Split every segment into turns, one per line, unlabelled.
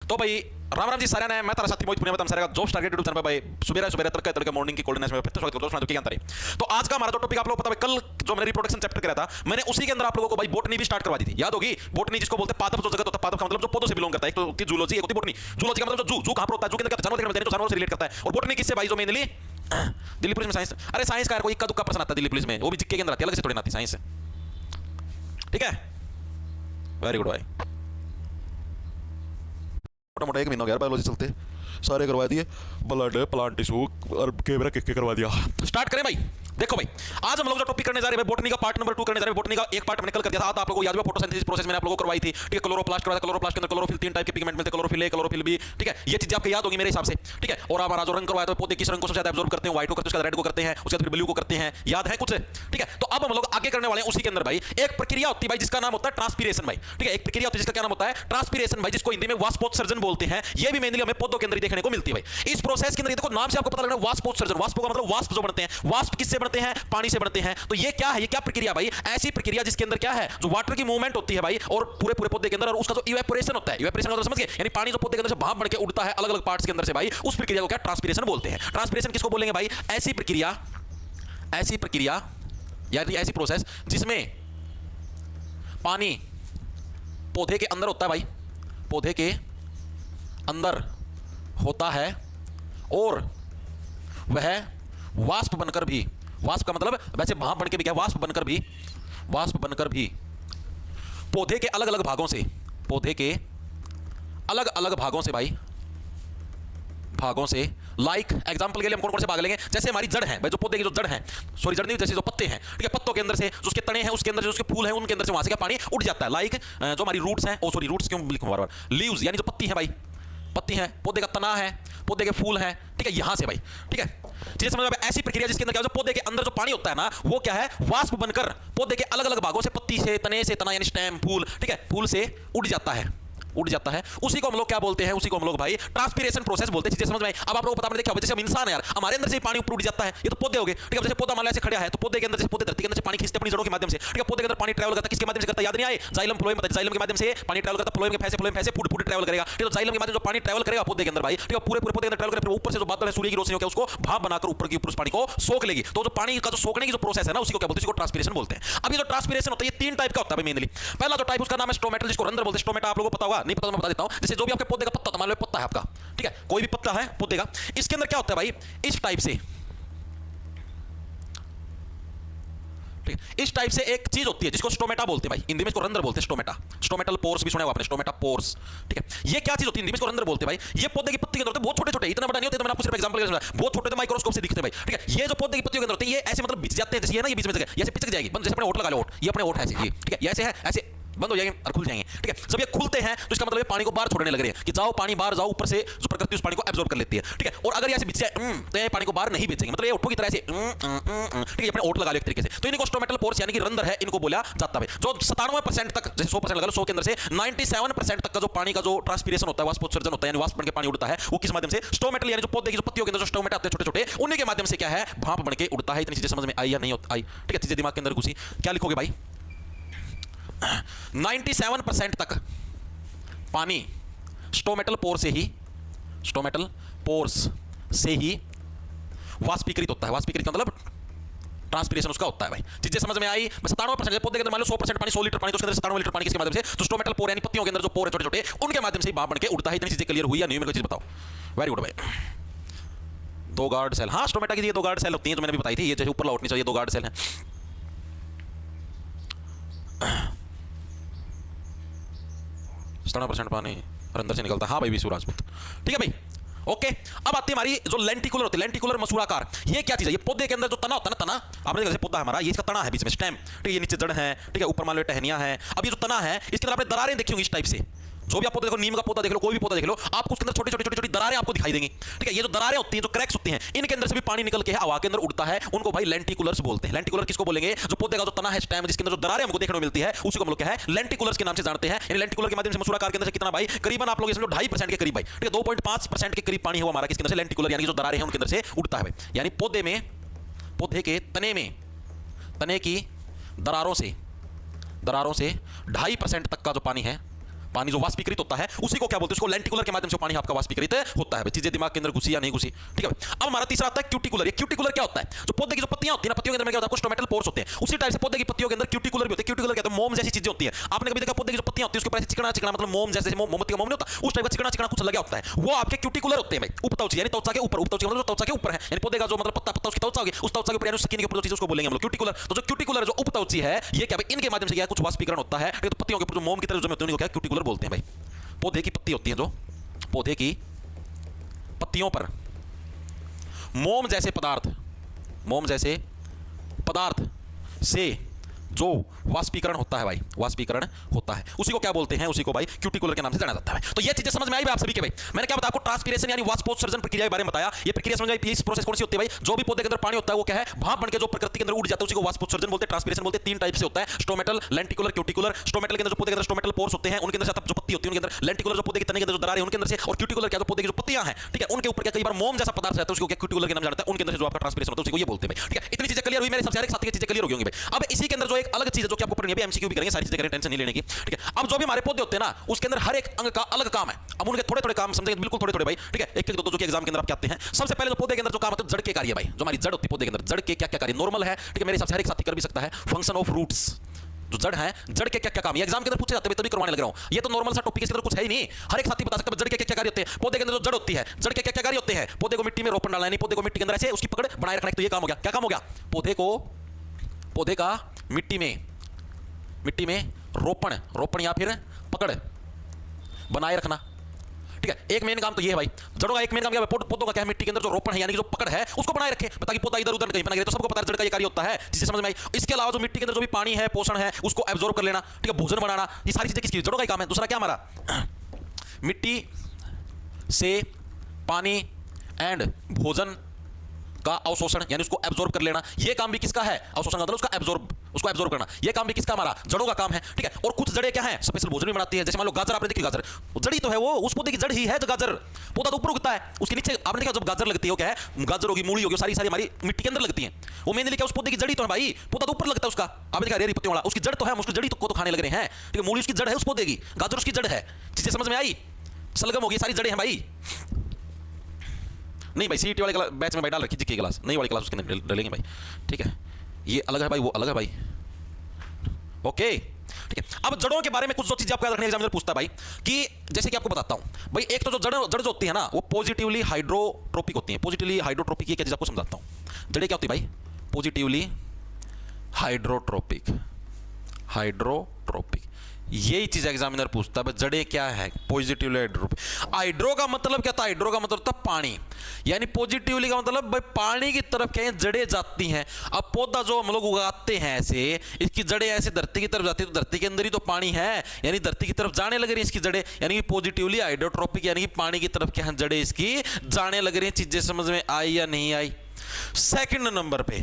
तो भाई राम राम जी सारे ने मैं तारा साथी मोहित पुनिया में सारे का जॉब टारगेट यूट्यूब चैनल पे भाई सुबह सुबह तड़के तड़के मॉर्निंग की कोल्डनेस में फिर स्वागत करता हूं दोस्तों के अंदर। तो आज का हमारा जो टॉपिक आप लोगों को पता है, कल जो मैंने रिप्रोडक्शन चैप्टर किया था मैंने उसी के अंदर आप लोगों को भाई बोटनी भी स्टार्ट करवा दी थी, याद होगी। बोटनी जिसको बोलते हैं पादप जो जगत होता है, पादप का मतलब जो पौधों से बिलोंग करता है। एक तो होती जूलॉजी, एक होती बोटनी। जूलॉजी का मतलब जो जू कहां पर होता है, जू के अंदर जानवर देखने में जानवर से रिलेट करता है। और बोटनी किससे भाई, जो मेनली दिल्ली पुलिस में साइंस, अरे साइंस का कोई इक्का दुक्का प्रश्न आता है दिल्ली पुलिस में, वो भी जिक्के के अंदर आती है, अलग से थोड़ी ना आती साइंस से। ठीक है, वेरी गुड भाई। मोटा मोटा 1 महीना हो गया बायोलॉजी चलते, सारे करवा दिए, ब्लड प्लांट टिश्यू और कैमरा के करवा दिया। स्टार्ट करें भाई। देखो भाई, आज हम लोग जो टॉपिक करने जा रहे हैं बोटनी का पार्ट नंबर 2 करने जा रहे हैं। बोटनी का एक पार्ट मैंने कल कर दिया था, आप लोगों को याद है, फोटोसिंथेसिस प्रोसेस मैंने आप लोगों को करवाई थी। ठीक है, क्लोरोप्लास्ट करवाया था। क्लोरोप्लास्ट के अंदर क्लोरोफिल 3 टाइप के पिगमेंट मिलते हैं, क्लोरोफिल ए, क्लोरोफिल बी। ठीक है, ये चीज आपको याद होगी मेरे हिसाब से। ठीक है, और हमारा जो रंग करवाया था, पौधे किस रंग को सबसे ज्यादा एब्जॉर्ब करते हैं, व्हाइट को करते हैं, उसके बाद रेड को करते हैं, उसके बाद फिर ब्लू को करते हैं, याद है कुछ। ठीक है, तो अब हम लोग आगे करने वाले हैं उसी के अंदर भाई। एक प्रक्रिया होती है भाई जिसका नाम होता है ट्रांसपीरेशन भाई। ठीक है, एक प्रक्रिया होती है जिसका क्या नाम होता है, ट्रांसपीरेशन भाई, जिसको हिंदी में वाष्पोत्सर्जन बोलते हैं। ये भी मेनली हमें पौधों के अंदर ही देखने को मिलती है भाई। इस प्रोसेस के अंदर देखो नाम से आपको पता लगना, वाष्पोत्सर्जन। वाष्प का मतलब वाष्प जो बनते हैं। वाष्प किससे बनते हैं, पानी से बनते हैं। तो ये क्या है, ये क्या प्रक्रिया भाई, ऐसी प्रक्रिया जिसके अंदर क्या है, जो वाटर की मूवमेंट होती है भाई, और पूरे पूरे पौधे के अंदर, और उसका जो इवेपोरेशन होता है, इवेपोरेशन का मतलब समझ गए, यानी पानी जो पौधे के अंदर से भाप बनकर उड़ता है अलग अलग पार्ट्स के अंदर से भाई, उस प्रक्रिया को क्या ट्रांसपीरेशन बोलते हैं। ट्रांसपीरेशन किसको बोलेंगे भाई, ऐसी प्रक्रिया यानी ऐसी प्रोसेस जिसमें पानी पौधे के अंदर होता है भाई, पौधे के अंदर होता है, और वह वाष्प बनकर भी, वाष्प का मतलब वैसे भाप बनकर भी क्या, वाष्प बनकर भी पौधे के अलग अलग भागों से, पौधे के अलग अलग भागों से भाई, भागों से, लाइक एग्जांपल के लिए हम कौन कौन से भाग लेंगे, जैसे हमारी जड़ है भाई, जो पौधे की जो जड़ है, सॉरी जड़ नहीं, जैसे जो पत्ते हैं। ठीक है, पत्तों के अंदर से जो उसके तने हैं, उसके अंदर जो उसके फूल हैं, उनके अंदर से वहां से क्या पानी उड़ जाता है। लाइक जो हमारी रूट्स हैं, ओ सॉरी रूट्स क्यों लिखूं बार बार, लीव्स यानी जो पत्ती है भाई, पत्ती है, पौधे का तना है, पौधे के फूल हैं। ठीक है, यहां से भाई। ठीक है, चीजें समझ में, ऐसी प्रक्रिया जिसके अंदर क्या, जो पौधे के अंदर जो पानी होता है ना, वो क्या है, वाष्प बनकर पौधे के अलग अलग भागों से, पत्ती से, तने से, तना यानी स्टेम, फूल, ठीक है, फूल से उड़ जाता है, उड़ जाता है। उसी को हम लोग क्या बोलते हैं, उसी को हम लोग भाई ट्रांसपीरेशन प्रोसेस बोलते हैं। चीजें समझ में आई। अब आप लोगों को पता देखा, जैसे हम इंसान है यार, हमारे अंदर से पानी ऊपर उड़ जाता है, ये तो पौधे हो गए। ठीक है, जैसे पौधा मान लो ऐसे खड़ा है, तो पौधे के अंदर से, पौधे धरती के अंदर से पानी खींचते अपनी जड़ों के माध्यम से। ठीक है, पौधे के अंदर पानी ट्रैवल करता है, किसके माध्यम से करता है, याद नहीं आए, जाइलम फ्लोएम, जाइलम के माध्यम से पानी ट्रैवल करता है, फ्लोएम के फैसे फूड ट्रैवल करेगा। ठीक है, तो जाइलम के माध्यम से पानी ट्रैवल करेगा पौधे के अंदर भाई। ठीक है, पूरे पौधे के अंदर ट्रैवल करेगा, फिर ऊपर से जो बादल है, सूर्य की रोशनी होकर उसको भाप बनाकर ऊपर की ऊपर उस पानी को सोख लेगी। तो जो पानी का जो सोखने की जो प्रोसेस है ना, उसी को क्या बोलते हैं, उसको ट्रांसपीरेशन बोलते हैं। अब ये जो ट्रांसपीरेशन होता है, ये 3 टाइप का होता है मेनली। पहला जो टाइप उसका नाम है स्टोमेटल, जिसको रंध्र बोलते हैं। स्टोमेटा आप लोगों को पता होगा, नहीं पता तो मैं बता देता हूं। जैसे जो भी आपके पौधे का पत्ता, मान लो पत्ता है आपका, ठीक है, कोई भी पत्ता है पौधे का, इसके अंदर क्या होता है भाई, इस टाइप से, ठीक है, इस टाइप से एक चीज होती है जिसको स्टोमेटा बोलते हैं भाई, हिंदी में इसको रंध्र बोलते हैं। स्टोमेटा, स्टोमेटल पोर्स भी सुना होगा आपने, स्टोमेटा पोर्स। ठीक है, ये क्या चीज होती है, हिंदी में इसको रंध्र बोलते हैं भाई। ये पौधे की पत्ती के अंदर होते हैं, बहुत छोटे छोटे, इतना बड़ा नहीं होते, तो मैंने आपको सिर्फ एग्जांपल के लिए समझाया, बहुत छोटे थे, माइक्रोस्कोप से दिखते हैं भाई। ठीक है, ये जो पौधे की पत्तियों के अंदर होते हैं, ये ऐसे मतलब बिछ जाते हैं, जैसे ये ना, ये बीच में जगह, ये ऐसे पिचक जाएगी, बंद, जैसे अपने ओट लगा लो, ओट, ये अपने ओट है ऐसे, ठीक है, ये ऐसे है, ऐसे बंद हो जाएंगे और खुल जाएंगे। ठीक है, जब ये खुलते हैं तो इसका मतलब ये पानी को बाहर छोड़ने लग रहे हैं, कि जाओ पानी बाहर जाओ, ऊपर से जो प्रकृति उस पानी को एब्जॉर्ब कर लेती है। ठीक है, और अगर ये ऐसे बिछ जाए तो ये पानी को बाहर नहीं बिछेंगे, मतलब ये ओठों की तरह से, ठीक है, अपने ओट लगा लो एक तरीके से। तो इनको स्टोमेटल पोर्स यानी कि रंध्र है, इनको बोला जाता है। जो 97% तक, जैसे 100% लगा लो, 100 के अंदर से 97% तक का जो पानी का जो ट्रांसपीरेशन होता है, वाष्पोत्सर्जन होता है, यानी वाष्प बनकर पानी उड़ता है, वो किस माध्यम से, स्टोमेटल यानी जो पौधे की जो पत्तियों के अंदर जो स्टोमेटा आते हैं छोटे छोटे, उन्हीं के माध्यम से क्या है, भाप बनकर उड़ता है। इतनी चीजें समझ में आई या नहीं आई? ठीक है, चीजें दिमाग के अंदर घुसी। क्या लिखोगे भाई, 97% तक पानी स्टोमेटल पोर से ही, स्टोमेटल पोर्स से ही वाष्पीकृत होता है। वाष्पीकृत मतलब ट्रांसपीरेशन उसका होता है भाई। चीजें समझ में आई? 97% पौधे के अंदर मान लो 100% पानी, 100 लीटर पानी, तो उसके अंदर 97 लीटर पानी किसके माध्यम से, तो स्टोमेटल पोर यानी पत्तियों के अंदर जो पोर है छोटे छोटे, उनके माध्यम से ही भाप बनकर उड़ता है। इतनी चीजें क्लियर हुई या नहीं, मेरे को चीज बताओ। वेरी गुड भाई। 2 गार्ड सेल, हाँ स्टोमेटा की 2 गार्ड सेल होती हैं, जो मैंने भी बताई थी, ये जैसे ऊपर लौटनी चाहिए, 2 गार्ड सेल हैं। 97% पानी और अंदर से निकलता है, हाँ भाई विशु राजपूत। ठीक है भाई, ओके। अब आती है हमारी जो लेंटिकुलर होती है, लेंटिकुलर मसूराकार। ये क्या चीज है, ये पौधे के अंदर जो तना होता है ना, तना आपने देखा, जैसे पौधा हमारा, ये इसका तना है बीच में, स्टेम, ठीक है, ये नीचे जड़ है, ठीक है, ऊपर मान लो टहनियां है। अब ये जो तना है, इसके अंदर आपने दरारें देखी होंगी इस टाइप से। जो भी आप पौधा देखो, नीम का पौधा देख लो, कोई भी पौधा देख लो, आपको उसके अंदर छोटी छोटी छोटी छोटी दरारें आपको दिखाई देंगी। ठीक है, ये जो दरारें होती हैं, जो क्रैक्स होती हैं, इनके अंदर से भी पानी निकल के हवा के अंदर उड़ता है, उनको भाई लेंटिकुलर्स बोलते हैं। लेंटिकुलर किसको बोलेंगे, जो पौधे का जो तना है, स्टेम, जिसके अंदर जो दरारें हमको देखने को मिलती है, उसी को हम लोग क्या है, लेंटिकुलर्स के नाम से जानते हैं। इन लेंटिकुलर के माध्यम से मसूराकार के अंदर से कितना भाई, करीबन आप लोग इसमें 2.5% के करीब भाई, ठीक है, 2.5% के करीब पानी है वो हमारा किसके अंदर से, लेंटिकुलर यानी जो दरारें हैं उनके अंदर से उड़ता है भाई। यानी पौधे में, पौधे के तने में, तने की दरारों से 2.5% तक का जो पानी है, पानी जो वाष्पीकृत होता है उसी को क्या बोलते हैं, उसको लेंटिकुलर के माध्यम से पानी आपका वाष्पीकृत होता है। चीजें दिमाग के अंदर घुसी या नहीं घुसी, ठीक है। अब हमारा तीसरा आता है क्यूटिकुलर। ये क्यूटिकुलर क्या होता है, जो पौधे की जो पत्तियां होती है ना, पत्तियों के अंदर क्या होता है, स्टोमेटल पोर्स होते हैं, उसी टाइप से पौधे की पत्तियों के अंदर क्यूटिकुलर भी होते हैं। क्यूटिकुलर क्या होता है, मोम जैसी चीजें होती है। आपने कभी देखा पौधे की जो पत्तियां होती है उसके ऊपर चिकना चिकना मतलब मोम जैसे मोमबत्ती का मोम नहीं होता, उस टाइप का चिकना चिकना कुछ लगा होता है, वो आपके क्यूटिकुलर होते हैं भाई। उपत्वचा यानी त्वचा के ऊपर, उपत्वचा मतलब त्वचा के ऊपर है, यानी पौधे का जो मतलब पत्ता पत्ता उसकी त्वचा होगी, उस त्वचा के ऊपर यानी स्किन के ऊपर जो चीज उसको बोलेंगे हम लोग क्यूटिकुलर। तो जो क्यूटिकुलर जो उपत्वची है ये क्या भाई, इनके माध्यम से क्या कुछ वाष्पीकरण होता है, तो पत्तियों के ऊपर जो मोम की तरह जो होती है क्या क्यूटिकुलर बोलते हैं भाई। पौधे की पत्ती होती है, जो पौधे की पत्तियों पर मोम जैसे पदार्थ से जो वाष्पीकरण होता है भाई, वाष्पीकरण होता है, उसी को क्या बोलते हैं, उसी को भाई क्यूटिकुलर के नाम से जाना जाता है। तो ये चीजें समझ में आई भाई आप सभी के भाई। मैंने क्या बताया आपको, ट्रांसपिरेशन यानी वाष्पोत्सर्जन प्रक्रिया के बारे में बताया। ये प्रक्रिया समझ में, इस प्रोसेस कौन सी होती है भाई, जो भी पौधे के अंदर पानी होता है वो क्या है, भाप बनकर जो प्रकृति के अंदर उड़ जाता है उसी को वाष्पोत्सर्जन बोलते हैं, ट्रांसपिरेशन बोलते हैं। तीन टाइप से होता है, स्टोमेटल, लेंटिकुलर, क्यूटिकुलर। स्टोमेटल के अंदर जो पौधे के अंदर स्टोमेटल पोर्स होते हैं उनके अंदर जो पत्ती होती है उनके अंदर, लेंटिकुलर जो पौधे के तने के अंदर जो दरारें उनके अंदर से, और क्यूटिकुलर क्या जो पौधे की जो पत्तियां हैं, ठीक है, उनके ऊपर क्या कई बार मोम जैसा पदार्थ रहता है, उसको क्या क्यूटिकुलर के नाम जाता है, उनके अंदर से जो आपका ट्रांसपिरेशन होता है उसी को ये बोलते हैं भाई, ठीक है। इतनी चीजें क्लियर हुई मेरे सबसे, हर एक साथी की चीजें क्लियर हो गई होंगी भाई। अब इसी के अंदर जो एक अलग चीज है जो कि आपको पढ़नी है, एमसीक्यू भी करेंगे, सारी चीजें करेंगे, टेंशन नहीं लेने की, ठीक है। अब जो भी हमारे पौधे होते हैं ना उसके अंदर हर एक अंग का अलग काम है। अब उनके थोड़े थोड़े काम समझेंगे, बिल्कुल थोड़े थोड़े भाई, ठीक है, एक एक दो जो कि एग्जाम के अंदर आप आते हैं। सबसे पहले जो पौधे के अंदर जो काम होता है जड़ के कार्य भाई, जो हमारी जड़ होती है पौधे के अंदर, जड़ के क्या क्या कार्य नॉर्मल है, ठीक है, मेरे हिसाब से हर एक साथी कर भी सकता है। फंक्शन ऑफ रूट्स, जो जड़ है, जड़ के क्या क्या काम, ये एग्जाम के अंदर पूछे जाते हैं, तभी करवाने लग रहा हूं। ये तो नॉर्मल सा टॉपिक, इसके अंदर कुछ है ही नहीं, हर एक साथी बता सकता है जड़ के क्या क्या कार्य होते हैं। पौधे के अंदर जो जड़ होती है, जड़ के क्या क्या कार्य होते हैं, पौधे को मिट्टी में रोपण डालना, यानी पौधे को मिट्टी के अंदर ऐसे उसकी पकड़ बनाए रखना, तो ये काम हो गया। क्या काम हो गया, पौधे का मिट्टी में रोपण या फिर पकड़ बनाए रखना, ठीक है। एक मेन काम तो ये है भाई, जड़ों का एक मेन काम क्या है, पौधों का क्या है, मिट्टी के अंदर जो रोपण है यानी कि जो पकड़ है उसको बनाए रखे, ताकि पौधा इधर उधर कहीं ना गिरे। तो सबको पता है जड़ का ये कार्य होता है, जिसे समझ में आई। इसके अलावा जो मिट्टी के अंदर जो भी पानी है, पोषण है, उसको एब्जॉर्ब कर लेना, ठीक है, भोजन बनाना, ये सारी चीजें किसकी, जड़ों का ही काम है। दूसरा क्या हमारा, मिट्टी से पानी एंड भोजन का अवशोषण यानी उसको एब्जॉर्ब कर लेना, ये काम भी किसका है, अवशोषण का मतलब उसको एब्जॉर्ब करना, ये काम भी किसका, हमारा जड़ों का काम है, ठीक है। और कुछ जड़ें क्या है, स्पेशल भोजन भी बनाती है। जैसे मान लो गाजर, आपने देखी गाजर, जड़ी तो है वो, उस पौधे की जड़ ही है जो गाजर, पौधा तो ऊपर उगता है, उसके नीचे आपने देखा जब गाजर लगती है, क्या है, गाजर होगी, मूली होगी, सारी हमारी मिट्टी के अंदर लगती है। वो मेनली क्या, उस पौधे की जड़ी तो है भाई, पौधा तो ऊपर लगता है उसका, आपने देखा रेरी पत्तियों वाला, उसकी जड़ तो है, उसकी जड़ी को तो खाने लग रहे हैं, ठीक है। मूली उसकी जड़ है उस पौधे की, गाजर उसकी जड़ है। चीजें समझ में आई, सलगम होगी, सारी जड़ें हैं भाई। नहीं भाई, सीईटी वाले बैच में भाई डाल रखी जी की क्लास, नई वाली क्लास उसके अंदर डालेंगे भाई, ठीक है। ये अलग है भाई, वो अलग है भाई, ओके, ठीक है। अब जड़ों के बारे में कुछ जो चीजें आपको याद रखने एग्जामिनर पूछता है भाई, कि जैसे कि आपको बताता हूं भाई, एक तो जो जड़ जो होती है ना वो पॉजिटिवली हाइड्रोट्रोपिक होती है। पॉजिटिवली हाइड्रोट्रोपिक ये क्या चीज आपको समझाता हूं। जड़ें क्या होती है भाई, पॉजिटिवली हाइड्रोट्रोपिक, यही चीज एग्जामिनर पूछता है, जड़ें क्या है, पॉजिटिवली हाइड्रोट्रोपिक। हाइड्रो का मतलब क्या था, हाइड्रो का मतलब था पानी, यानी पॉजिटिवली का मतलब भाई पानी की तरफ क्या है, जड़ें जाती हैं। अब पौधा जो हम लोग उगाते हैं ऐसे, इसकी जड़ें ऐसे धरती की तरफ जाती है, तो धरती के अंदर ही तो पानी है, यानी धरती की तरफ जाने लग रही है इसकी जड़ें, यानी कि पॉजिटिवली हाइड्रोट्रोपिक, यानी कि पानी की तरफ क्या है, जड़ें इसकी जाने लग रही है। चीजें समझ में आई या नहीं आई। सेकंड नंबर पे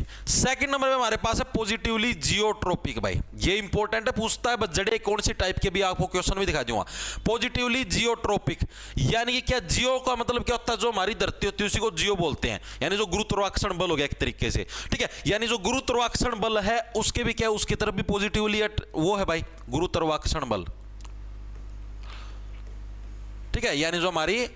हमारे पास है पॉजिटिवली जियोट्रोपिक भाई, ये इंपॉर्टेंट है, पूछता है बस जड़ें कौन सी टाइप के, भी आपको क्वेश्चन भी दिखा दूंगा। पॉजिटिवली जियोट्रोपिक यानी कि क्या, जियो का मतलब क्या होता है, जो हमारी धरती होती है उसी को जियो बोलते हैं, यानी जो गुरुत्वाकर्षण बल हो गया एक तरीके से, ठीक है। यानी जो गुरुत्वाकर्षण बल है उसके भी क्या, उसकी तरफ भी पॉजिटिवली वो है भाई, गुरुत्वाकर्षण बल, ठीक है। यानी जो हमारी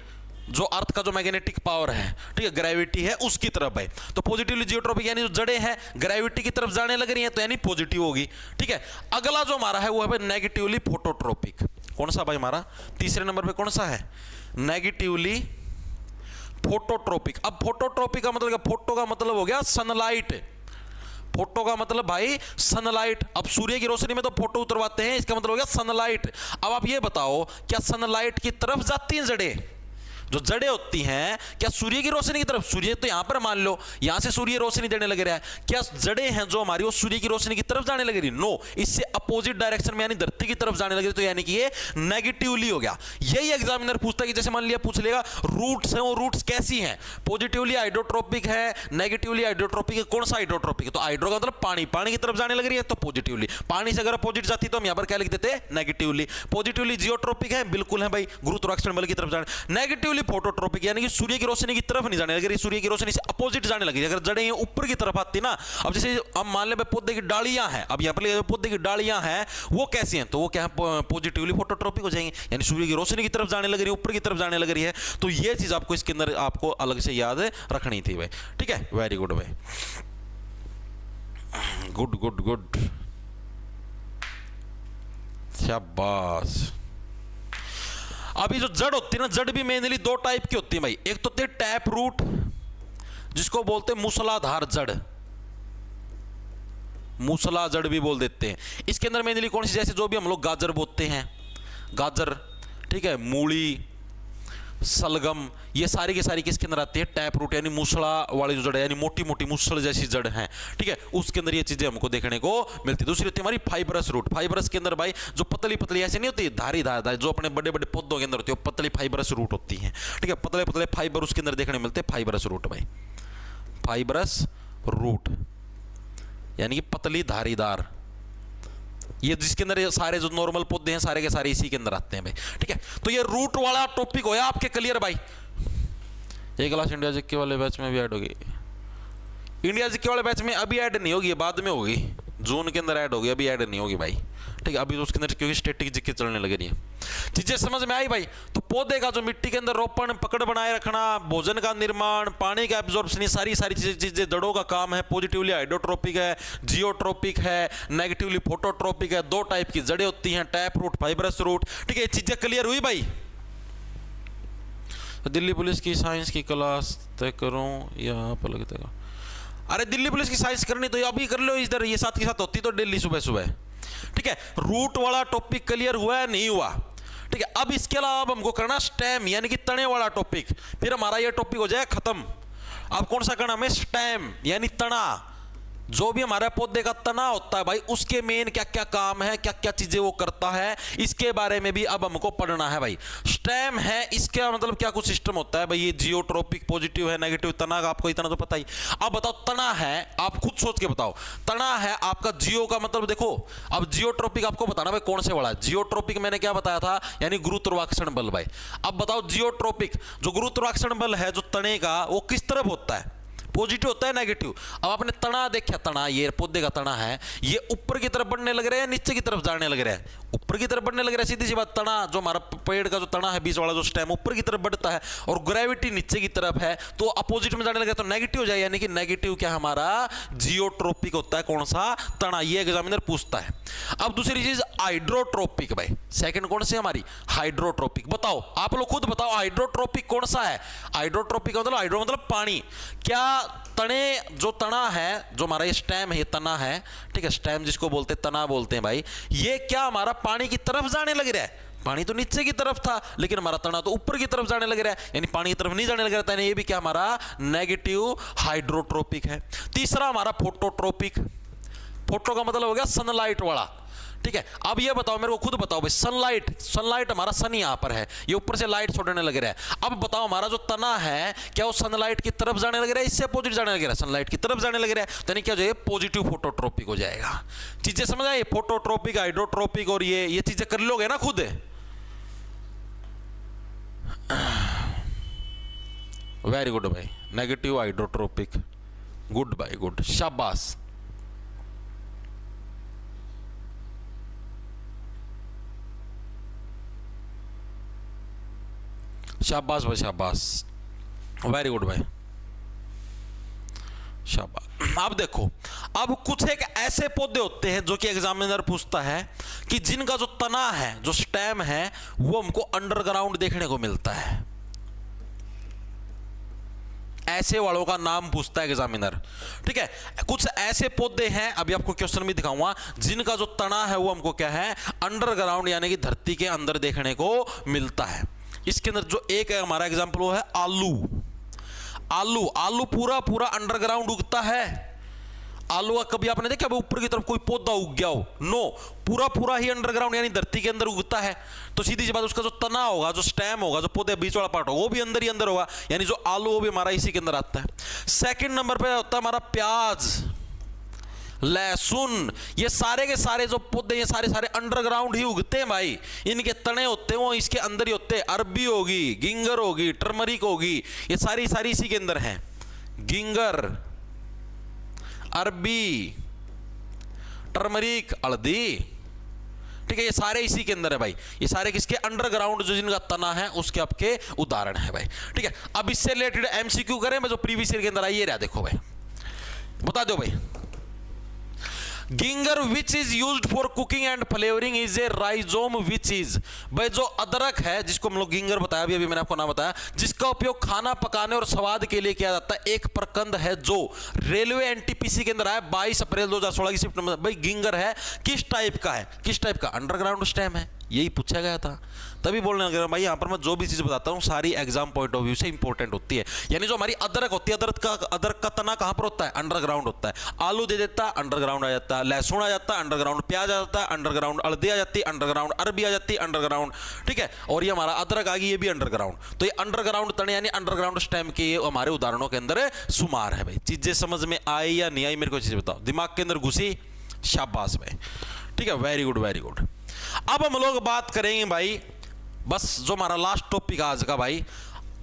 जो अर्थ का जो मैग्नेटिक पावर है, ठीक है, ग्रेविटी है, उसकी तरफ है। तो पॉजिटिवली जियोट्रोपिक यानी जो जड़ें हैं ग्रेविटी की तरफ जाने लग रही हैं, तो यानी पॉजिटिव होगी, ठीक है। अगला जो हमारा है वो है भाई नेगेटिवली फोटोट्रोपिक। कौन सा भाई हमारा तीसरे नंबर पे कौन सा है, नेगेटिवली फोटोट्रोपिक। अब फोटोट्रोपिक का मतलब, फोटो का मतलब हो गया सनलाइट, फोटो का मतलब भाई सनलाइट। अब सूर्य की रोशनी में तो फोटो उतरवाते हैं, इसका मतलब हो गया सनलाइट। अब आप ये बताओ, क्या सनलाइट की तरफ जाती हैं जड़ें, जो जड़ें होती हैं क्या सूर्य की रोशनी की तरफ, सूर्य तो यहां पर मान लो यहां से सूर्य रोशनी देने लग रहा है, क्या जड़ें हैं जो हमारी वो सूर्य की रोशनी की तरफ जाने लग रही, नो, इससे अपोजिट डायरेक्शन में यानी धरती की तरफ जाने लग रही, तो यानी कि ये नेगेटिवली हो गया। यही एग्जामिनर पूछता है कि जैसे मान लिया पूछ लेगा रूट्स हैं, वो रूट्स कैसी हैं, पॉजिटिवली हाइड्रोट्रोपिक है, नेगेटिवली हाइड्रोट्रोपिक है, कौन सा हाइड्रोट्रोपिक है, तो हाइड्रो का मतलब पानी की तरफ जाने लग रही है तो पॉजिटिवली, पानी से अगर अपोजिट जाती तो हम यहां पर क्या लिख देते, नेगेटिवली। पॉजिटिवली जियोट्रोपिक है, बिल्कुल है भाई, गुरुत्वाकर्षण बल की तरफ जाने। नेगेटिवली फोटोट्रोपिक यानी कि सूर्य की रोशनी की तरफ नहीं जाने लगी, सूर्य की रोशनी से अपोजिट जाने लगी। अगर जड़ें ऊपर की तरफ आती ना, अब जैसे हम मान ले पौधे की डालियां हैं, अब यहाँ पर पौधे की डालियां हैं वो कैसी हैं, तो वो क्या है, पॉजिटिवली फोटोट्रोपिक हो जाएंगे, यानी सूर्य की रोशनी की तरफ जाने लग रही है, ऊपर की तरफ जाने लग रही है। तो ये चीज आपको इसके अंदर आपको अलग से याद रखनी थी भाई। ठीक है, वेरी गुड भाई, गुड गुड गुड, शाबाश। अभी जो जड़ होती है ना, जड़ भी मेनली दो टाइप की होती है भाई। एक तो होती है टैप रूट, जिसको बोलते हैं मूसलाधार जड़, मूसला जड़ भी बोल देते हैं। इसके अंदर मेनली कौन सी, जैसे जो भी हम लोग गाजर बोते हैं, गाजर, ठीक है, मूली, सलगम, ये सारी की सारी किसके अंदर आती है, टैप रूट, यानी मूसला वाली जो जड़ है, यानी मोटी मोटी मूसल जैसी जड़ है। ठीक है, उसके अंदर ये चीजें हमको देखने को मिलती है। दूसरी होती है हमारी फाइबरस रूट। फाइबरस के अंदर भाई जो पतली पतली ऐसी नहीं होती, धारी धार जो अपने बड़े बड़े पौधों के अंदर होती है, वो पतली फाइबरस रूट होती है। ठीक है, पतले पतले फाइबर उसके अंदर देखने मिलते हैं, फाइबरस रूट भाई, फाइबरस रूट यानी कि पतली धारीदार, ये जिसके अंदर ये सारे जो नॉर्मल पौधे हैं सारे के सारे इसी के अंदर आते हैं भाई। ठीक है, तो ये रूट वाला टॉपिक होया आपके क्लियर भाई। ये क्लास इंडिया जीके वाले बैच में भी ऐड होगी, इंडिया जीके वाले बैच में अभी ऐड नहीं होगी, बाद में होगी, जून के अंदर ऐड होगी, अभी ऐड नहीं होगी भाई। ठीक है, अभी तो उसके अंदर क्योंकि स्टैटिक जीके चलने लग रही है। चीजें समझ में आई भाई। तो पौधे का जो मिट्टी के अंदर रोपण पकड़ बनाए रखना, भोजन का निर्माण, पानी का एब्जॉर्प्शन, ये सारी सारी चीजें जड़ों का काम है। पॉजिटिवली हाइड्रोट्रोपिक है, जियोट्रोपिक है, नेगेटिवली फोटोट्रोपिक है। दो टाइप की जड़ें होती हैं, टैप रूट, फाइबरस रूट। ठीक है, ये चीजें क्लियर हुई भाई। दिल्ली पुलिस की साइंस की क्लास तय करूं या आप अलग तय करो? अरे दिल्ली पुलिस की साइंस करनी तो अभी कर लो, इधर ये साथ के साथ होती तो डेली सुबह सुबह। ठीक है, रूट वाला टॉपिक क्लियर हुआ है, नहीं हुआ? ठीक है, अब इसके अलावा अब हमको करना स्टेम यानी कि तने वाला टॉपिक, फिर हमारा ये टॉपिक हो जाए खत्म। अब कौन सा करना हमें, स्टेम यानी तना। जो भी हमारा पौधे का तना होता है भाई, उसके मेन क्या क्या काम है, क्या क्या चीजें वो करता है, इसके बारे में भी अब हमको पढ़ना है भाई। स्टेम है, इसका मतलब क्या कुछ सिस्टम होता है भाई। ये जियोट्रोपिक पॉजिटिव है, नेगेटिव, तना का आपको इतना तो पता ही। अब बताओ तना है, आप खुद सोच के बताओ, तना है आपका जियो का मतलब देखो। अब जियोट्रोपिक आपको बताना भाई कौन से वाला है। जियोट्रोपिक मैंने क्या बताया था, यानी गुरुत्वाकर्षण बल भाई। अब बताओ जियोट्रोपिक जो गुरुत्वाकर्षण बल है जो तने का, वो किस तरफ होता है, पॉजिटिव होता है नेगेटिव? अब आपने तना देखा, तना ये पौधे का तना है, ये ऊपर की तरफ बढ़ने लग रहा है, नीचे की तरफ जाने लग रहा है? ऊपर की तरफ बढ़ने लग रहा है, सीधी सी बात। तना जो हमारा पेड़ का जो तना है, बीच वाला जो स्टेम, ऊपर की तरफ बढ़ता है और ग्रेविटी नीचे की तरफ है, तो अपोजिट में जाने लगा तो नेगेटिव हो जाए, यानी कि नेगेटिव क्या हमारा जियोट्रोपिक होता है। कौन सा? तना। ये एग्जामिनर पूछता है। अब दूसरी चीज हाइड्रोट्रोपिक भाई, सेकंड कौन सी हमारी, हाइड्रोट्रोपिक। बताओ आप लोग खुद बताओ हाइड्रोट्रोपिक कौन सा है। हाइड्रोट्रोपिक मतलब, हाइड्रो मतलब पानी। क्या तने जो तना है, जो हमारा ये स्टेम है, ये तना है, ठीक है, स्टेम जिसको बोलते हैं, तना बोलते हैं भाई, ये क्या हमारा पानी की तरफ जाने लग रहा है? पानी तो नीचे की तरफ था, लेकिन हमारा तना तो ऊपर की तरफ जाने लग रहा है, यानी पानी की तरफ नहीं जाने लग रहा है। ये भी क्या हमारा नेगेटिव हाइड्रोट्रोपिक है। तीसरा हमारा फोटोट्रोपिक। फोटो का मतलब हो गया सनलाइट वाला। ठीक है, अब ये बताओ मेरे को, खुद बताओ भाई, सनलाइट हमारा सन यहां पर है, ये ऊपर से लाइट छोड़ने लग रहा है। अब बताओ हमारा जो तना है, क्या वो सनलाइट की तरफ जाने लग रहा है, इससे अपोजिट जाने लग रहा है? सनलाइट की तरफ जाने लग रहा है, तो यानी क्या जो है पॉजिटिव फोटोट्रोपिक हो जाएगा। चीजें समझ आए, फोटोट्रोपिक, हाइड्रोट्रोपिक, और ये चीजें कर लोगे ना खुद। वेरी गुड भाई, नेगेटिव हाइड्रोट्रोपिक, गुड भाई, गुड, शाबाश। शाबाश भाई, शाबाश, वेरी गुड भाई, शाबाश। अब देखो, अब कुछ एक ऐसे पौधे होते हैं जो कि एग्जामिनर पूछता है कि जिनका जो तना है, जो स्टेम है, वो हमको अंडरग्राउंड देखने को मिलता है। ऐसे वालों का नाम पूछता है एग्जामिनर। ठीक है, कुछ ऐसे पौधे हैं, अभी आपको क्वेश्चन में दिखाऊंगा, जिनका जो तना है वो हमको क्या है, अंडरग्राउंड यानी कि धरती के अंदर देखने को मिलता है। इसके अंदर जो एक है हमारा एग्जाम्पल वो है आलू। आलू, आलू पूरा पूरा अंडरग्राउंड उगता है। आलू का कभी आपने देखा ऊपर की तरफ कोई पौधा उग गया हो? नो, पूरा पूरा ही अंडरग्राउंड यानी धरती के अंदर उगता है। तो सीधी सी बात, उसका जो तना होगा, जो स्टेम होगा, जो पौधे बीच वाला पार्ट होगा, वो भी अंदर ही अंदर होगा, यानी जो आलू वो भी हमारा इसी के अंदर आता है। सेकंड नंबर पे होता है हमारा प्याज। लहसुन, ये सारे के सारे जो पौधे ये सारे सारे अंडरग्राउंड ही उगते हैं भाई। इनके तने होते हैं वो इसके अंदर ही होते हैं। अरबी होगी, गिंगर होगी, टर्मरिक होगी, ये सारी सारी इसी के अंदर हैं। गिंगर, अरबी, टर्मरिक, हल्दी, ठीक है, ये सारे इसी के अंदर है भाई। ये सारे किसके अंडरग्राउंड जो जिनका तना है उसके आपके उदाहरण है भाई। ठीक है, अब इससे रिलेटेड एमसीक्यू करें मैं, जो प्रीवियस ईयर के अंदर आई है, देखो भाई, बता दो भाई। Ginger which is used for cooking and flavouring is a rhizome which is, भाई जो अदरक है जिसको हम लोग गिंगर बताया, अभी मैंने आपको नाम बताया, जिसका उपयोग खाना पकाने और स्वाद के लिए किया जाता है, एक प्रकंद है जो रेलवे एनटीपीसी के अंदर आया 22 अप्रैल 2016 की शिफ्ट में। भाई गिंगर है किस टाइप का है, किस टाइप का, अंडरग्राउंड स्टेम है, यही पूछा गया था। तभी बोलने लगे भाई यहाँ पर मैं जो भी चीज बताता हूँ सारी एग्जाम पॉइंट ऑफ व्यू से इंपॉर्टेंट होती है। यानी जो हमारी अदरक होती है, अदरक का तना कहां पर होता है, अंडरग्राउंड होता है। आलू दे देता, अंडरग्राउंड आ जाता है। लहसुन आ जाता है, अंडरग्राउंड। प्याज आ जाता है, अंडरग्राउंड। हल्दी आ जाती है, अंडरग्राउंड। अरबी आ जाती है, अंडरग्राउंड। ठीक है, और ये हमारा अदरक आ गई, ये भी अंडरग्राउंड। तो ये अंडरग्राउंड तने यानी अंडरग्राउंड स्टेम के ये हमारे उदाहरणों के अंदर शुमार है भाई। चीजें समझ में आई या नहीं आई, मेरे को चीजें बताओ, दिमाग के अंदर घुसी, शाबाश भाई। ठीक है, वेरी गुड वेरी गुड। अब हम लोग बात करेंगे भाई, बस जो हमारा लास्ट टॉपिक आज का भाई,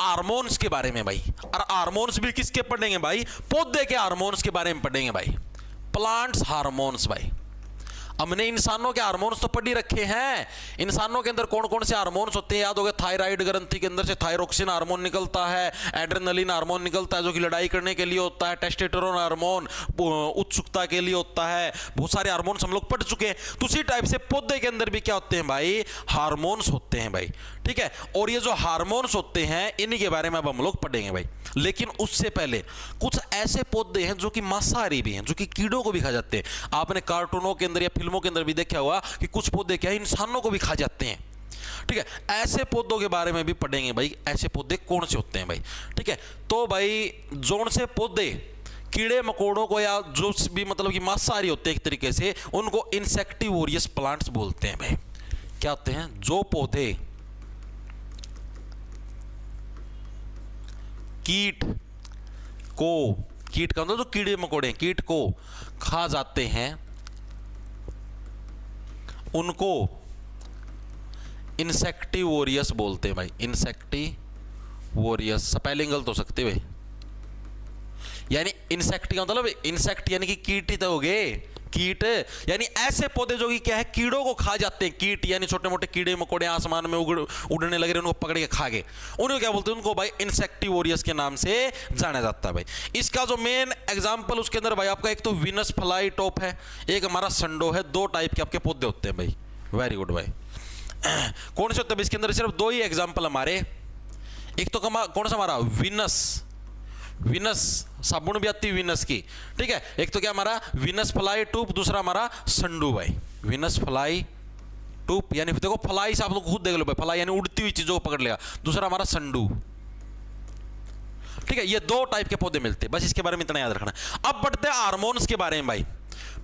हार्मोन्स के बारे में भाई। और हार्मोन्स भी किसके पढ़ेंगे भाई, पौधे के हार्मोन्स के बारे में पढ़ेंगे भाई, प्लांट्स हार्मोन्स भाई। हमने इंसानों के हार्मोन्स तो पढ़ ही रखे हैं। इंसानों के अंदर कौन कौन से हार्मोन्स होते हैं याद हो गए, थायराइड ग्रंथि के अंदर से थायरोक्सिन हार्मोन निकलता है, एड्रेनलिन हार्मोन निकलता है जो कि लड़ाई करने के लिए होता है, टेस्टोस्टेरोन हार्मोन उत्सुकता के लिए होता है, बहुत सारे हार्मोन्स हम लोग पढ़ चुके हैं। तो उसी टाइप से पौधे के अंदर भी क्या होते हैं भाई, हार्मोन्स होते हैं भाई। ठीक है, और ये जो हार्मोन्स होते हैं इन्हीं के बारे में अब हम लोग पढ़ेंगे भाई। लेकिन उससे पहले कुछ ऐसे पौधे हैं जो कि मांसाहारी भी हैं, जो कि कीड़ों को भी खा जाते हैं। आपने कार्टूनों के अंदर या फिल्मों के अंदर भी देखा हुआ कि कुछ पौधे क्या है, इंसानों को भी खा जाते हैं। ठीक है, ऐसे पौधों के बारे में भी पढ़ेंगे भाई, ऐसे पौधे कौन से होते हैं भाई। ठीक है, तो भाई जोन से पौधे कीड़े मकोड़ों को या जो भी मतलब कि मांसाहारी होते हैं एक तरीके से, उनको इंसेक्टिवोरियस प्लांट्स बोलते हैं भाई। क्या होते हैं, जो पौधे कीट का मतलब जो कीड़े मकोड़े कीट को खा जाते हैं उनको इंसेक्टिवोरियस बोलते हैं भाई। इंसेक्टिवोरियस स्पेलिंग गलत हो सकती है भाई, यानी इंसेक्ट का मतलब इंसेक्ट यानी कि कीट ही तो हो गए, कीट यानी ऐसे पौधे जो कि क्या है, कीड़ों को खा जाते हैं। कीट यानी छोटे मोटे कीड़े मकोड़े आसमान में उड़ने लगे, उनको पकड़ के खा गए, उन्हें क्या बोलते हैं, उनको भाई इंसेक्टिवोरियस के नाम से जाना जाता है भाई। इसका जो मेन एग्जांपल उसके अंदर भाई आपका एक तो विनस फ्लाई टॉप है, एक हमारा संडो है। दो टाइप के आपके पौधे होते हैं भाई। वेरी गुड भाई। कौन से होते हैं इसके अंदर, सिर्फ दो ही एग्जाम्पल हमारे। एक तो कौन सा हमारा विनस साबुन भी आती है विनस की। ठीक है, एक तो क्या हमारा विनस फ्लाई टूप, दूसरा हमारा संडू भाई। विनस फ्लाई टूप यानी देखो फ्लाई से आप लोग खुद देख लो भाई, फ्लाई यानी उड़ती हुई चीजों को पकड़ लेगा। दूसरा हमारा संडू। ठीक है, ये दो टाइप के पौधे मिलते हैं, बस इसके बारे में इतना याद रखना। अब बढ़ते हैं हार्मोन्स के बारे में भाई।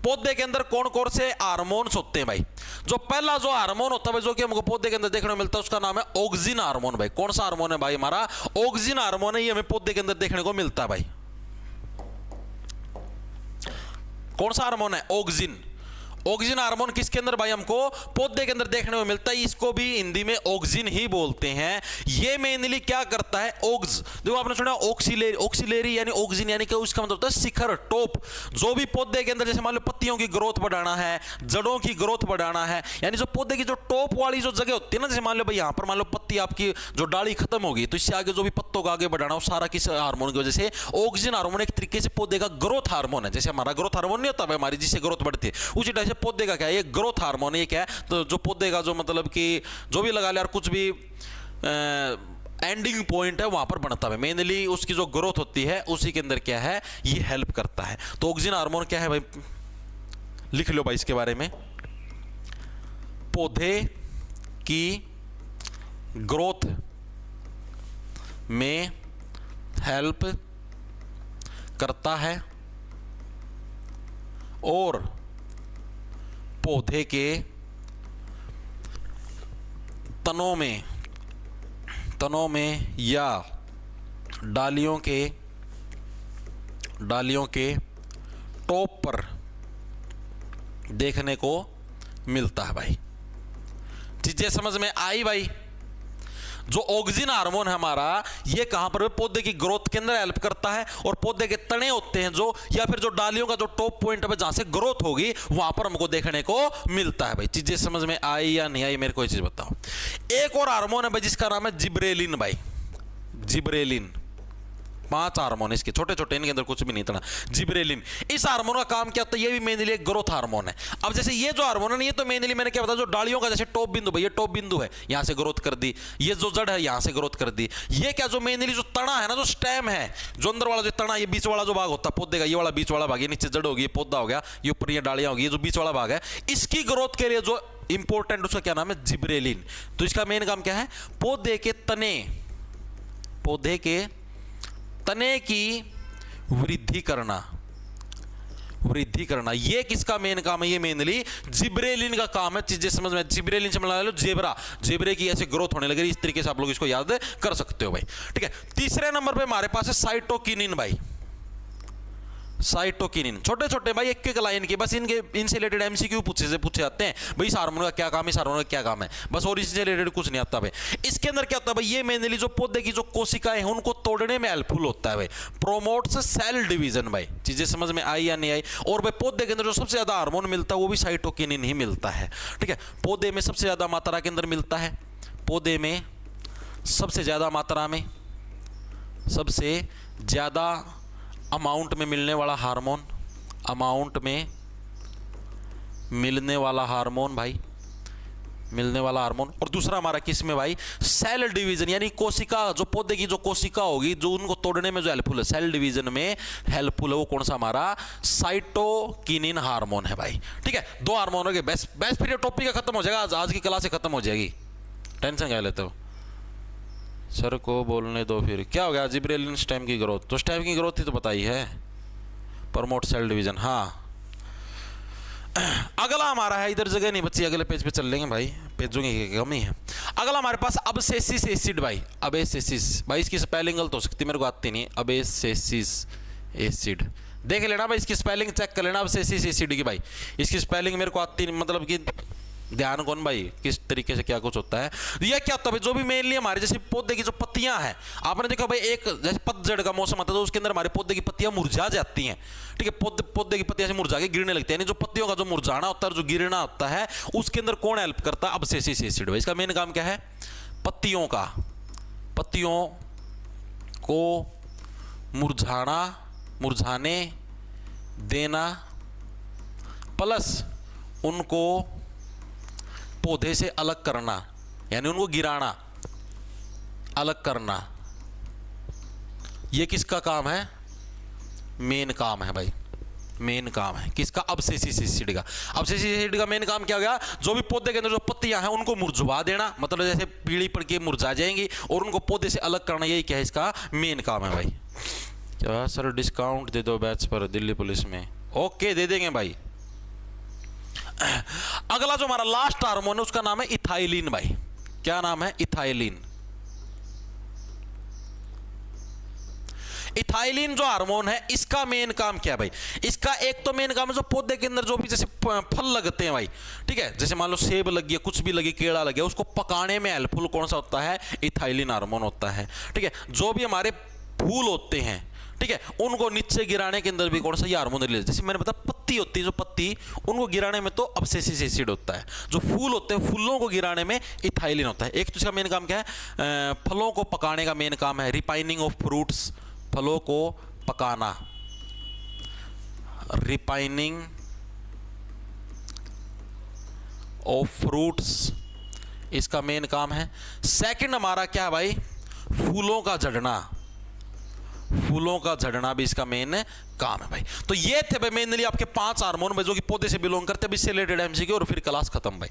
पौधे के अंदर कौन कौन से हार्मोन्स होते हैं भाई। जो पहला जो हार्मोन होता है जो कि हमको पौधे के अंदर देखने को मिलता है उसका नाम है ऑक्सिन हार्मोन भाई। कौन सा हार्मोन है भाई, हमारा ऑक्सिन हार्मोन है, ये हमें पौधे के अंदर देखने को मिलता है भाई। कौन सा हार्मोन है, ऑक्सिन। ऑक्सिन हार्मोन किसके अंदर भाई, हमको पौधे के अंदर देखने को मिलता है। इसको भी हिंदी में ऑक्सिन ही बोलते हैं। ये मेनली क्या करता है, ऑक्स, देखो आपने सुना ऑक्सिलेरी, ऑक्सिलेरी यानी ऑक्सिन यानी कि उसका मतलब होता है शिखर, टॉप। जो भी पौधे के अंदर जैसे मान लो पत्तियों की ग्रोथ बढ़ाना है, जड़ों की ग्रोथ बढ़ाना है, यानी जो पौधे की जो टॉप वाली जो जगह होती है ना, जैसे मान लो भाई यहाँ पर मान लो पत्ती आपकी जो डाली खत्म होगी, तो इससे आगे जो भी पत्तों को आगे बढ़ाना हो सारा किस हार्मोन की वजह से। ऑक्सिन हार्मोन एक तरीके से पौधे का ग्रोथ हार्मोन है। जैसे हमारा ग्रोथ हार्मोन नहीं होता भाई हमारी जिससे ग्रोथ बढ़ती है, उसी टाइप से पौधे का क्या है, ये ग्रोथ हार्मोन। ये क्या है, तो जो पौधे का जो मतलब कि जो भी लगा ले यार, कुछ भी एंडिंग पॉइंट है वहां पर बनता है, मेनली उसकी जो ग्रोथ होती है उसी के अंदर क्या है, ये हेल्प करता है। तो ऑक्सिन हार्मोन क्या है भाई, लिख लो भाई इसके बारे में। पौधे की ग्रोथ में हेल्प करता है और पौधे के तनों में या डालियों के टॉप पर देखने को मिलता है भाई। चीजें समझ में आई भाई। जो ऑक्सीजन हार्मोन है हमारा, ये कहां पर पौधे की ग्रोथ के अंदर हेल्प करता है, और पौधे के तने होते हैं जो, या फिर जो डालियों का जो टॉप पॉइंट है जहां से ग्रोथ होगी वहां पर हमको देखने को मिलता है भाई। चीजें समझ में आई या नहीं आई, मेरे को ये चीज बताओ। एक और हार्मोन है भाई जिसका नाम है जिब्रेलिन भाई। जिब्रेलिन, 5 हार्मोन इसके, छोटे छोटे, इनके अंदर कुछ भी नहीं इतना। जिब्रेलिन, इस हार्मोन का काम क्या होता है? ये भी मेनली एक ग्रोथ हार्मोन है। अब जैसे ये जो हार्मोन है, ये तो मेनली मैंने क्या बताया, जो डालियों का जैसे टॉप बिंदु भाई, ये टॉप बिंदु है, यहां से ग्रोथ कर दी। ये जो जड़ है यहां से ग्रोथ कर दी। ये क्या, जो मेनली जो तना है ना, जो स्टेम है, जो अंदर वाला जो तना, ये बीच वाला जो भाग होता है पौधे का, ये वाला बीच वाला भाग, ये नीचे जड़ होगी, ये पौधा हो गया, ये ऊपर ये डालियां होगी, ये जो बीच वाला भाग है, इसकी ग्रोथ के लिए जो इंपॉर्टेंट, उसका क्या नाम है? जिब्रेलिन। तो इसका मेन काम क्या है? पौधे के तने, पौधे के तने की वृद्धि करना, वृद्धि करना, ये किसका मेन काम है? ये मेनली जिब्रेलिन का काम है। चीजें समझ में? जिब्रेलिन से मिला लो जेबरा, जेबरे की ऐसे ग्रोथ होने लगी, इस तरीके से आप लोग इसको याद कर सकते हो भाई। ठीक है, तीसरे नंबर पे हमारे पास है साइटोकिनिन भाई। साइटोकिनिन, छोटे छोटे भाई, एक एक लाइन के, बस इनके इनसे रिलेटेड एमसीक्यू पूछे जाते हैं भाई, इस हार्मोन का क्या काम है, इस हार्मोन का क्या काम है, बस, और इससे रिलेटेड कुछ नहीं आता भाई। इसके अंदर क्या होता है भाई? ये मेनली जो पौधे की जो कोशिकाएं हैं उनको तोड़ने में हेल्पफुल होता है भाई। प्रोमोट्स सेल डिवीजन भाई। चीजें समझ में आई या नहीं आई? और भाई पौधे के अंदर जो सबसे ज्यादा हार्मोन मिलता है वो भी साइटोकिनिन ही मिलता है। ठीक है, पौधे में सबसे ज्यादा मात्रा के अंदर मिलता है, पौधे में सबसे ज्यादा मात्रा में, सबसे ज्यादा अमाउंट में मिलने वाला हार्मोन, अमाउंट में मिलने वाला हार्मोन भाई, मिलने वाला हार्मोन। और दूसरा हमारा किस में भाई? सेल डिवीजन, यानी कोशिका, जो पौधे की जो कोशिका होगी, जो उनको तोड़ने में जो हेल्पफुल है, सेल डिवीजन में हेल्पफुल है, वो कौन सा? हमारा साइटोकिनिन हार्मोन है भाई। ठीक है, 2 हार्मोन हो गए, बस फिर ये टॉपिक खत्म हो जाएगा, आज की क्लास से खत्म हो जाएगी, टेंशन क्या लेते हो? सर को बोलने दो। फिर क्या हो गया? जिब्रेलिन, स्टेम की ग्रोथ, तो स्टेम की ग्रोथ ही तो बताई है, प्रमोट सेल डिवीजन। हाँ, अगला हमारा है, इधर जगह नहीं बच्ची, अगले पेज पे चल लेंगे भाई, पेजों की कमी है। अगला हमारे पास अबसेसिस एसिड भाई। अबसेसिस भाई, इसकी स्पेलिंग गलत हो सकती है, मेरे को आती नहीं। अबसेसिस एसिड देख लेना भाई, इसकी स्पेलिंग चेक कर लेना अबसेसिस एसिड की भाई, इसकी स्पेलिंग मेरे को आती नहीं, मतलब कि ध्यान कौन भाई, किस तरीके से क्या कुछ होता है। ये क्या होता है भाई? जो भी मेनली हमारे जैसे पौधे की जो पत्तियां हैं, आपने देखा भाई, एक जैसे पतझड़ का मौसम आता है तो उसके अंदर हमारे पौधे की पत्तियां मुरझा जाती हैं। ठीक है, पौधे की पत्तियां से मुरझा के गिरने लगती है, यानी जो पत्तियों का जो मुरझाना होता है, जो गिरना होता है, उसके अंदर कौन हेल्प करता है? अबसेसिस एसिड भाई। इसका मेन काम क्या है? पत्तियों का, पत्तियों को मुरझाने देना, प्लस उनको पौधे से अलग करना, यानी उनको गिराना, अलग करना। ये किसका काम है? मेन काम है भाई, मेन काम है किसका? अबसेसिस एसिड का। अबसेसिस एसिड का मेन काम क्या हो गया? जो भी पौधे के अंदर जो पत्तियां हैं उनको मुरझा देना, मतलब जैसे पीली पड़ के मुरझा जाएंगी, और उनको पौधे से अलग करना, यही क्या है? इसका मेन काम है भाई। क्या सर डिस्काउंट दे दो बैच पर दिल्ली पुलिस में? ओके, दे देंगे भाई। अगला जो हमारा लास्ट हार्मोन है उसका नाम है इथाइलिन भाई। क्या नाम है? इथाइलिन। इथाइलिन जो हार्मोन है, इसका मेन काम क्या है भाई? इसका एक तो मेन काम है, जो पौधे के अंदर जो भी जैसे फल लगते हैं भाई, ठीक है, जैसे मान लो सेब लग गया, कुछ भी लगी, केला लग गया, उसको पकाने में हेल्पफुल कौन सा होता है? इथाइलिन हार्मोन होता है। ठीक है, जो भी हमारे फूल होते हैं, ठीक है, उनको नीचे गिराने के अंदर भी कौन सा? ये हार्मोन रिलीज। जैसे मैंने बताया, पत्ती होती है, जो पत्ती, उनको गिराने में तो अबसेसिस एसिड होता है। जो फूल होते हैं, फूलों को गिराने में इथाइलिन होता है। एक तो इसका मेन काम क्या है? फलों को पकाने का मेन काम है, रिपाइनिंग ऑफ फ्रूट्स, फलों को पकाना, रिपाइनिंग ऑफ फ्रूट्स, इसका मेन काम है। सेकंड हमारा क्या है भाई? फूलों का झड़ना, फूलों का झड़ना भी इसका मेन काम है भाई। तो ये थे भाई मेनली आपके 5 हार्मोन भाई, जो कि पौधे से बिलोंग करते हैं। इससे रिलेटेड एमसीक्यू, और फिर क्लास खत्म भाई।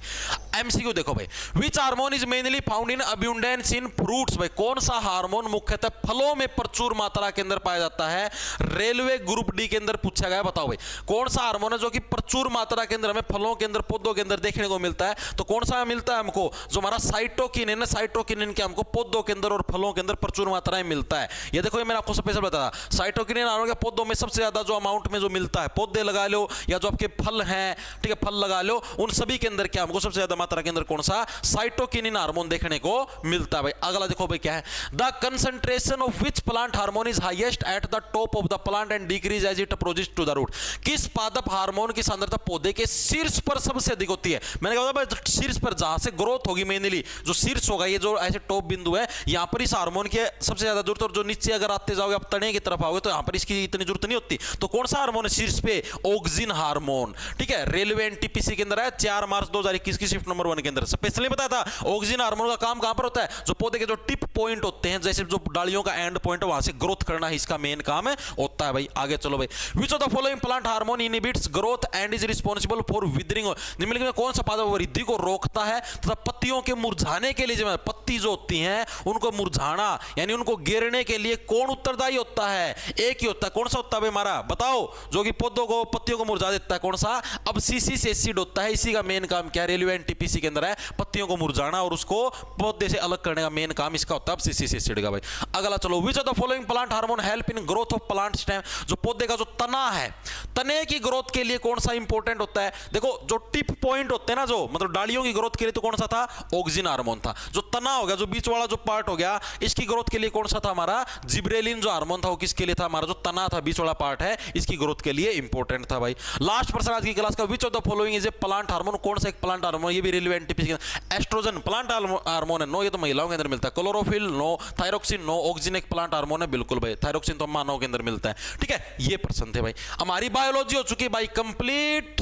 एमसीक्यू देखो भाई, which hormone is mainly found in abundance in fruits भाई। कौन सा हार्मोन मुख्यतः फलों में प्रचुर मात्रा के अंदर पाया जाता है? रेलवे ग्रुप डी के अंदर पूछा गया। बताओ भाई, कौन सा हार्मोन है जो कि प्रचुर मात्रा के अंदर हमें फलों के अंदर, पौधों के अंदर देखने को मिलता है? तो कौन सा मिलता है हमको? जो हमारा साइटोकिनिन है, साइटोकिनिन के हमको पौधों के अंदर और फलों के अंदर प्रचुर मात्रा में मिलता है। ये देखो, ये मैंने आपको स्पेशल बताया, साइटोकिनिन हार्मोन के पौधों में सबसे सबसे ज्यादा जो अमाउंट में जो मिलता है, पौधे लगा लो या जो आपके फल हैं, ठीक है, फल लगा लो, उन सभी के अंदर क्या हमको सबसे ज्यादा मात्रा के अंदर कौन सा? साइटोकिनिन हार्मोन देखने को मिलता है भाई। अगला देखो भाई क्या है, the concentration of which plant hormone is highest at the top of the plant and decreases as it approaches to the root. किस पादप हार्मोन की सांद्रता पौधे के शीर्ष पर सबसे अधिक होती है? मैंने कहा भाई शीर्ष पर, जहां से ग्रोथ होगी मेनली, जो शीर्ष होगा, ये जो ऐसे टॉप बिंदु है, यहां पर इस हार्मोन की सबसे ज्यादा जरूरत। और जो नीचे अगर आते जाओगे आप तने की तरफ आओगे तो यहां पर इसकी इतनी जरूरत नहीं होती। तो कौन सा हार्मोन है शीर्ष पे? ऑक्सिन हार्मोन, ठीक है। रेलवे एनटीपीसी के अंदर है 4 मार्च 2021 की शिफ्ट नंबर 1 के अंदर स्पेशली बताया था। ऑक्सिन हार्मोन का काम कहां पर होता है? जो पौधे के जो टिप पॉइंट होते हैं, जैसे जो डालियों का एंड पॉइंट है, वहां से ग्रोथ करना ही इसका मेन काम है, होता है भाई। आगे चलो भाई, विच of the following plant hormone inhibits growth and is responsible for withering? निम्नलिखित में कौन सा पादप वृद्धि को रोकता है तथा पत्तियों के मुरझाने के लिए जिम्मेदार? पत्ती जो होती हैं उनको मुरझाना यानी उनको गिरने के लिए कौन उत्तरदायी होता है? एक ही होता है। कौन सा होता है भाई हमारा? बताओ, जो कि पौधों को, पत्तियों को मुरझा देता है, कौन सा? अब्सिसिक एसिड होता है। इसी का मेन काम क्या है? रेलवे एनटीपीसी के अंदर है, पत्तियों को मुरझाना और उसको पौधे से अलग करने का मेन काम इसका होता है अब्सिसिक एसिड का भाई। अगला चलो, विच of the following plant hormone help in growth of plant stem? जो पौधे का जो तना है, तने की ग्रोथ के लिए कौन सा इंपॉर्टेंट होता है? देखो, जो टिप पॉइंट होते हैं ना, जो मतलब डालियों की ग्रोथ के लिए तो कौन सा था? ऑक्सिन हार्मोन था। जो तना हो गया, जो बीच वाला जो पार्ट हो गया, इसकी ग्रोथ के लिए कौन सा था हमारा? जिब्रेलिन जो हार्मोन था वो किसके लिए था? हमारा जो तना था, बीच वाला पार्ट है, इसकी ग्रोथ के लिए इंपॉर्टेंट था भाई। लास्ट प्रश्न आज की क्लास का, which of the following is a plant hormone? कौन सा एक प्लांट हार्मोन? ये भी रेलवे एनटीपीसी के। एस्ट्रोजन प्लांट हार्मोन है? नो, ये तो महिलाओं के अंदर मिलता है। Chlorophyll? No. Thyroxine? No. Auxin एक प्लांट हार्मोन है? बिल्कुल भाई। थायरोक्सिन तो मानव के अंदर मिलता है, ठीक है। ये प्रश्न थे भाई। हमारी बायोलॉजी हो चुकी भाई कंप्लीट,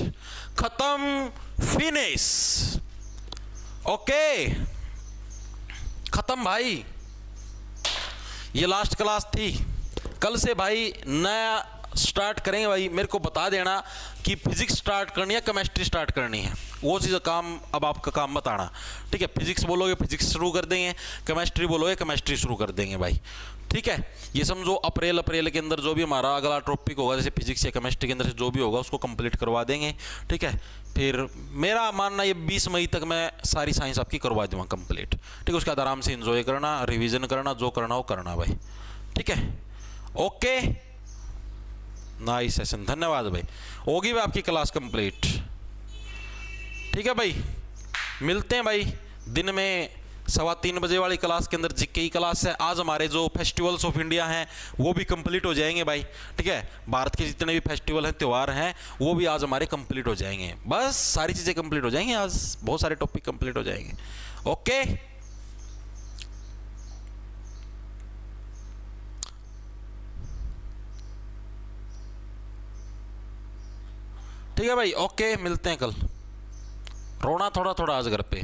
खत्म, फिनिश, ओके, खत्म भाई। ये लास्ट क्लास थी। कल से भाई नया स्टार्ट करेंगे भाई। मेरे को बता देना कि फिजिक्स स्टार्ट करनी है, केमिस्ट्री स्टार्ट करनी है, वो चीज़ काम अब आपका काम बताना, ठीक है। फिजिक्स बोलोगे फिजिक्स शुरू कर देंगे, केमिस्ट्री बोलोगे केमिस्ट्री शुरू कर देंगे भाई, ठीक है। ये समझो अप्रैल के अंदर जो भी हमारा अगला टॉपिक होगा, जैसे फिजिक्स या केमिस्ट्री के अंदर से जो भी होगा उसको कंप्लीट करवा देंगे, ठीक है। फिर मेरा मानना ये 20 मई तक मैं सारी साइंस आपकी करवा दूंगा कंप्लीट, ठीक है। उसके बाद आराम से एंजॉय करना, रिवीजन करना, जो करना वो करना भाई, ठीक है। ओके, नाइस सेशन, धन्यवाद भाई। होगी भाई आपकी क्लास कंप्लीट, ठीक है भाई। मिलते हैं भाई दिन में 3:15 बजे वाली क्लास के अंदर। जीके की क्लास है। आज हमारे जो फेस्टिवल्स ऑफ इंडिया हैं वो भी कंप्लीट हो जाएंगे भाई, ठीक है। भारत के जितने भी फेस्टिवल हैं, त्यौहार हैं, वो भी आज हमारे कंप्लीट हो जाएंगे। बस सारी चीज़ें कंप्लीट हो जाएंगी आज, बहुत सारे टॉपिक कंप्लीट हो जाएंगे, ओके। ठीक है भाई, ओके, मिलते हैं कल। रोना थोड़ा थोड़ा आज घर पे।